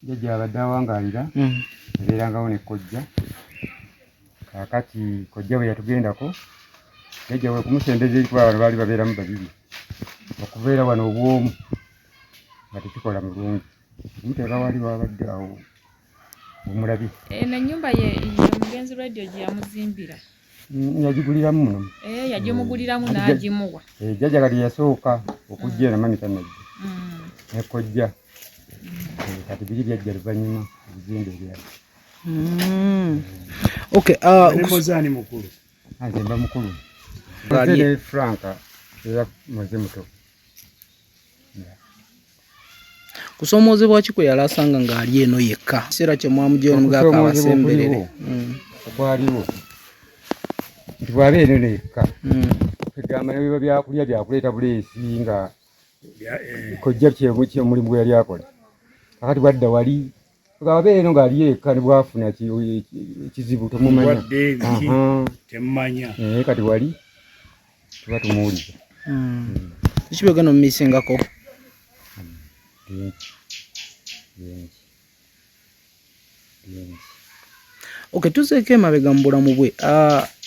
jjajja abadde awangalira ebeerangawo ne kojja. Kaakati kojja bwe yatugendako jjajja bwe kumusembeza eri kuba wano baali babeeramu babiri. Okubeera wano obwomu nga tekikola mulungi. Kumuteeka wali wabadde awo omulabye. Eno ennyumba ye omugenzi radio gye yamuzimbira. Yagiguliramu muno. Yagimuguliramu n'agimuwa. Jjajja kati yasooka okujja na mami tannajja. Ne kojja. Kati biri byajja luvannyuma ebizimbe ebyali. Okay. Mozaani mukulu. Nze mba mukulu. Nze Franka era muze muto. Kusomoozebwa ki kwe yali asanga ng'ali eno yekka? Kiseera kye mwamugye omugaka abasemberere. Okwaliwo nti bw'abeera eno yekka egamba nebiba byakulya byakuleeta buleesi nga kojja omulimu gwe yali akola. Kakati bwadda wali abeera eno ng'ali yekka ne bwafuna ekizibu temumanya. Temumanya. Kati wali tuba tumuwuliza. Kiki byogenda mumisingako? Okay, tuzeeko emabega mu bulamu bwe.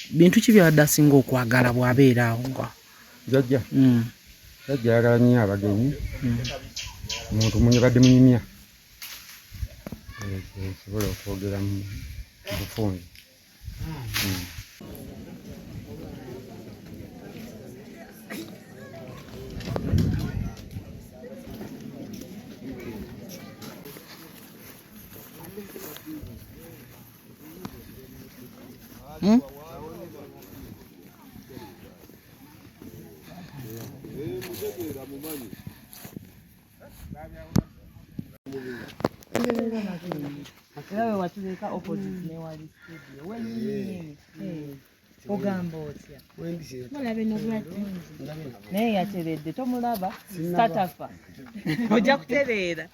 Bintu ki by'adde asinga okwagala bw'abeera awo nga? Jjajja ayagala nnyo abagenyi. Omuntu badde munyumya. Nsobola okwogera mu bufunze. Wewe watuleka opposite ne wali studio. Wenyini. Ogamba otya? Mulabe no bwati. Naye yateredde tomulaba. Tatafa. Ojja kutereera.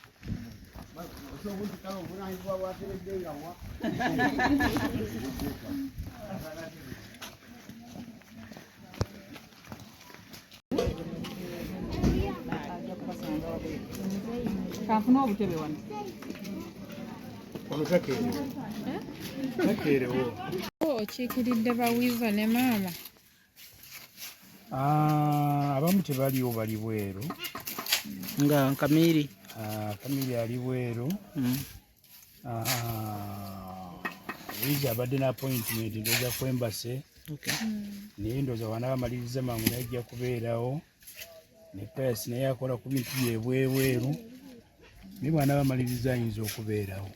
Kafuna obutebe wano. Okiikiridde bawiiza ne maama. Abamu tebaliwo bali bweru. Nga Kamiri. Kamiri ali bweru. Wiiza abadde na appointment ndoza kwembase. Naye ndowooza wana bamaliriza mangu naye ajja kubeerawo. Ne Pius naye akola ku bintu bye bweru. Naye bwana bamaliriza ayinza okubeerawo.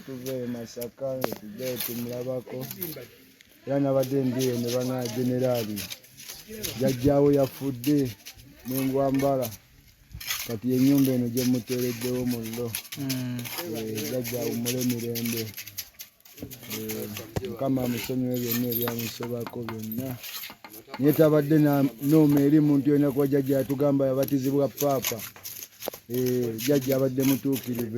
Tuve Masaka tujja tumulabako era nabadde ndiyo ne bana generali jjajjaawo yafudde n'engwambala kati ennyumba eno gye muteereddewo mullo. Jjajjaawo mule mirembe. Mukama amusonyiwe byonna ebyamusobako byonna. Naye tabadde nooma eri muntu yonna kuba jjajja yatugamba yabatizibwa paapa. Jjajja abadde mutuukirivu.